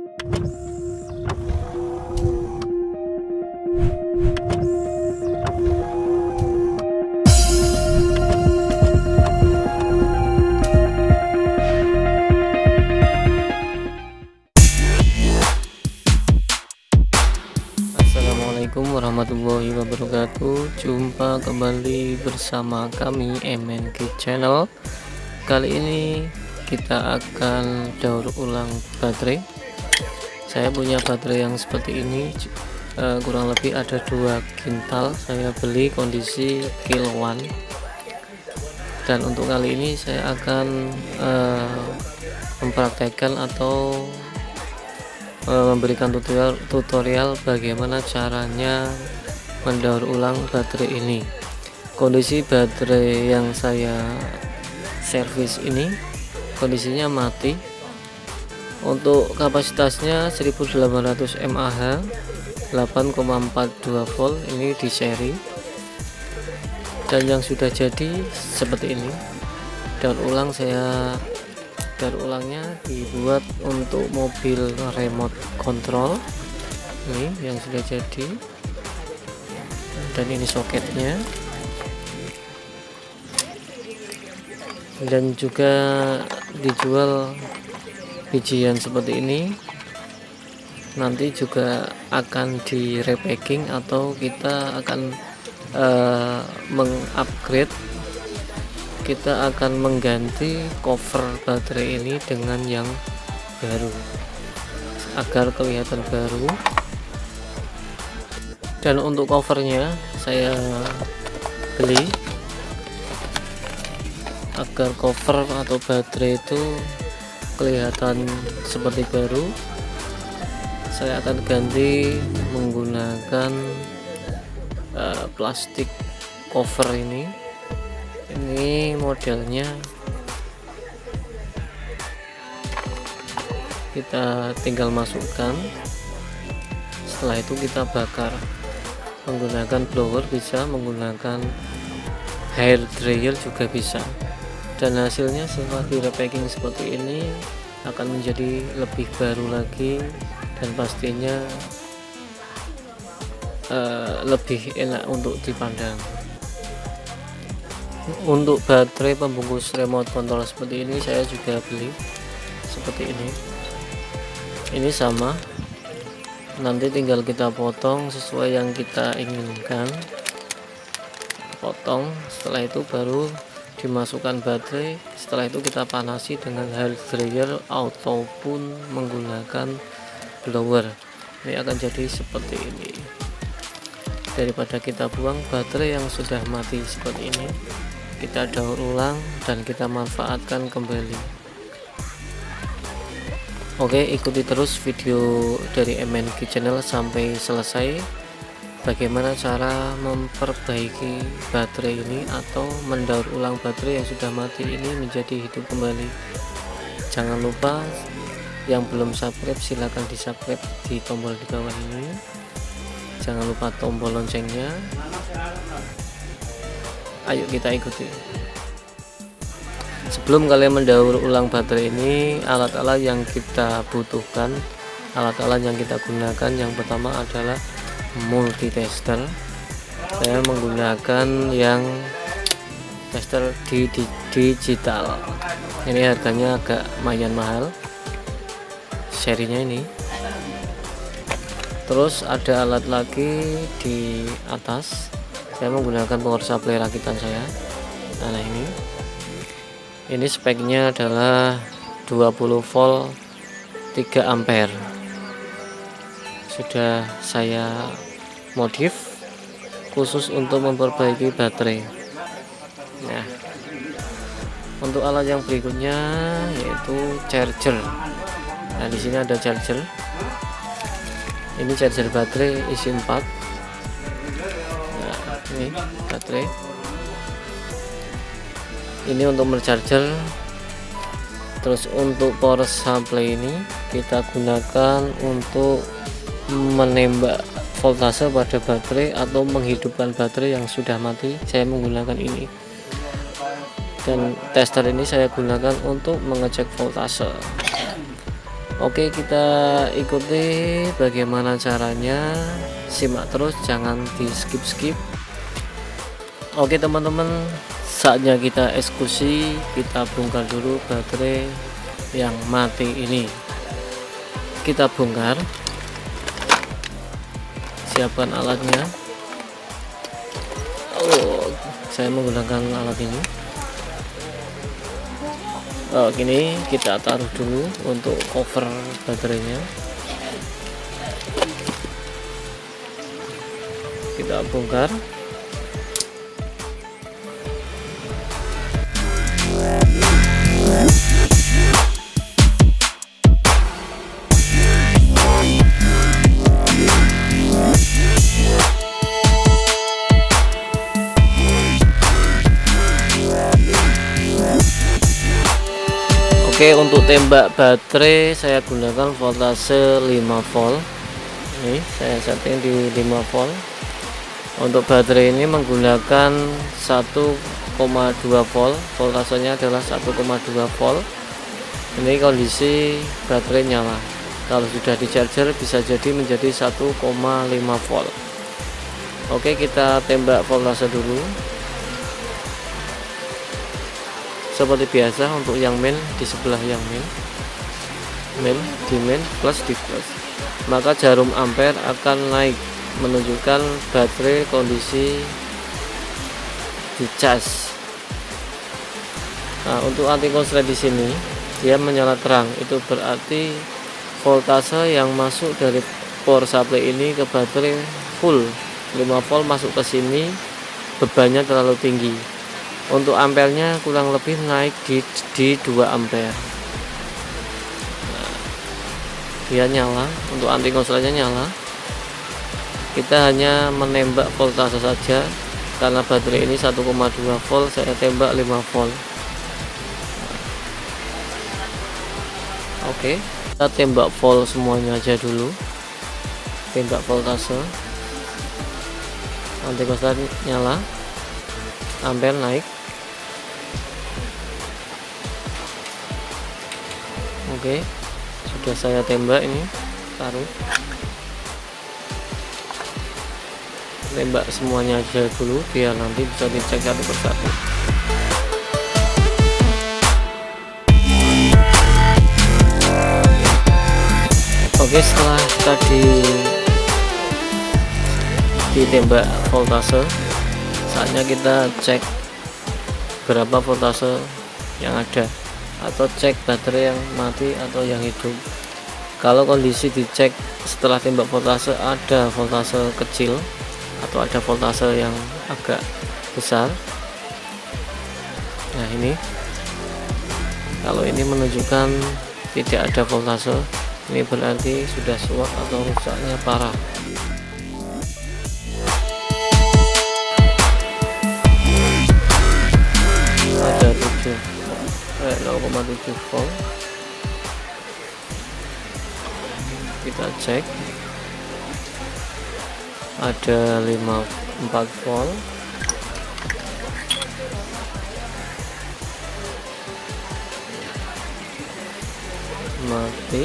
Assalamualaikum warahmatullahi wabarakatuh. Jumpa kembali bersama kami MNK Channel. Kali ini kita akan daur ulang baterai. Saya punya baterai yang seperti ini, kurang lebih ada 2 kintal. Saya beli kondisi kiloan. Dan untuk kali ini saya akan mempraktekkan atau memberikan tutorial bagaimana caranya mendaur ulang baterai ini. Kondisi baterai yang saya servis ini kondisinya mati. Untuk kapasitasnya 1800 mAh, 8,42 volt, ini di seri. Dan yang sudah jadi seperti ini. Daur ulangnya dibuat untuk mobil remote control. Ini yang sudah jadi, dan ini soketnya, dan juga dijual bijian seperti ini. Nanti juga akan di repacking atau kita akan mengupgrade. Kita akan mengganti cover baterai ini dengan yang baru agar kelihatan baru. Dan untuk covernya saya beli agar cover atau baterai itu kelihatan seperti baru. Saya akan ganti menggunakan plastik cover ini. Ini modelnya, kita tinggal masukkan, setelah itu kita bakar menggunakan blower, bisa menggunakan hair dryer juga bisa. Dan hasilnya setelah di repacking seperti ini akan menjadi lebih baru lagi, dan pastinya lebih enak untuk dipandang. Untuk baterai pembungkus remote control seperti ini saya juga beli seperti ini. Ini sama, nanti tinggal kita potong sesuai yang kita inginkan. Potong, setelah itu baru dimasukkan baterai. Setelah itu kita panasi dengan hair dryer ataupun menggunakan blower. Ini akan jadi seperti ini, daripada kita buang baterai yang sudah mati seperti ini. Kita daur ulang dan kita manfaatkan kembali. Oke, ikuti terus video dari MNK Channel sampai selesai. Bagaimana cara memperbaiki baterai ini atau mendaur ulang baterai yang sudah mati ini menjadi hidup kembali. Jangan lupa yang belum subscribe silahkan di subscribe di tombol di bawah ini. Jangan lupa tombol loncengnya. Ayo kita ikuti. Sebelum kalian mendaur ulang baterai ini, alat-alat yang kita butuhkan, alat-alat yang kita gunakan, yang pertama adalah multitester. Saya menggunakan yang tester digital. Ini harganya agak lumayan mahal, serinya ini. Terus ada alat lagi di atas. Saya menggunakan power supply rakitan saya. Nah, ini speknya adalah 20 volt 3 ampere. Sudah saya modif khusus untuk memperbaiki baterai. Nah, untuk alat yang berikutnya yaitu charger. Nah, di sini ada charger. Ini charger baterai isi 4. Ini baterai, ini untuk mercharger. Terus untuk power supply ini kita gunakan untuk menembak voltase pada baterai atau menghidupkan baterai yang sudah mati. Saya menggunakan ini, dan tester ini saya gunakan untuk mengecek voltase. Oke, kita ikuti bagaimana caranya, simak terus, jangan di skip. Oke teman-teman, saatnya kita eksekusi. Kita bongkar dulu baterai yang mati ini. Kita bongkar, siapkan alatnya. Saya menggunakan alat ini. Gini kita taruh dulu untuk cover baterainya. Kita bongkar. Oke, untuk tembak baterai saya gunakan voltase 5 volt. Ini saya setting di 5 volt. Untuk baterai ini menggunakan 1,2 volt. Voltasenya adalah 1,2 volt. Ini kondisi baterai nyala. Kalau sudah di charger bisa jadi menjadi 1,5 volt. Oke, kita tembak voltase dulu. Seperti biasa untuk yang main di sebelah yang main di main plus di plus, maka jarum ampere akan naik menunjukkan baterai kondisi di cas. Nah, untuk anti konslet di sini dia menyala terang, itu berarti voltase yang masuk dari power supply ini ke baterai full 5 volt masuk ke sini, bebannya terlalu tinggi. Untuk ampernya kurang lebih naik di 2 ampere. Nah, dia nyala, untuk anti konsletnya nyala. Kita hanya menembak voltase saja, karena baterai ini 1,2 volt, saya tembak 5 volt. Oke, kita tembak volt semuanya aja dulu. Tembak voltase, anti konslet nyala, ampere naik. Oke, sudah saya tembak ini, taruh. Tembak semuanya aja dulu biar nanti bisa dicek satu persatu. Oke, setelah tadi ditembak voltase, saatnya kita cek berapa voltase yang ada, atau cek baterai yang mati atau yang hidup. Kalau kondisi dicek setelah tembak voltase ada voltase kecil atau ada voltase yang agak besar, nah ini kalau ini menunjukkan tidak ada voltase, ini berarti sudah suap atau rusaknya parah. Ada 0,7 volt. Kita cek ada 4 volt. Mati.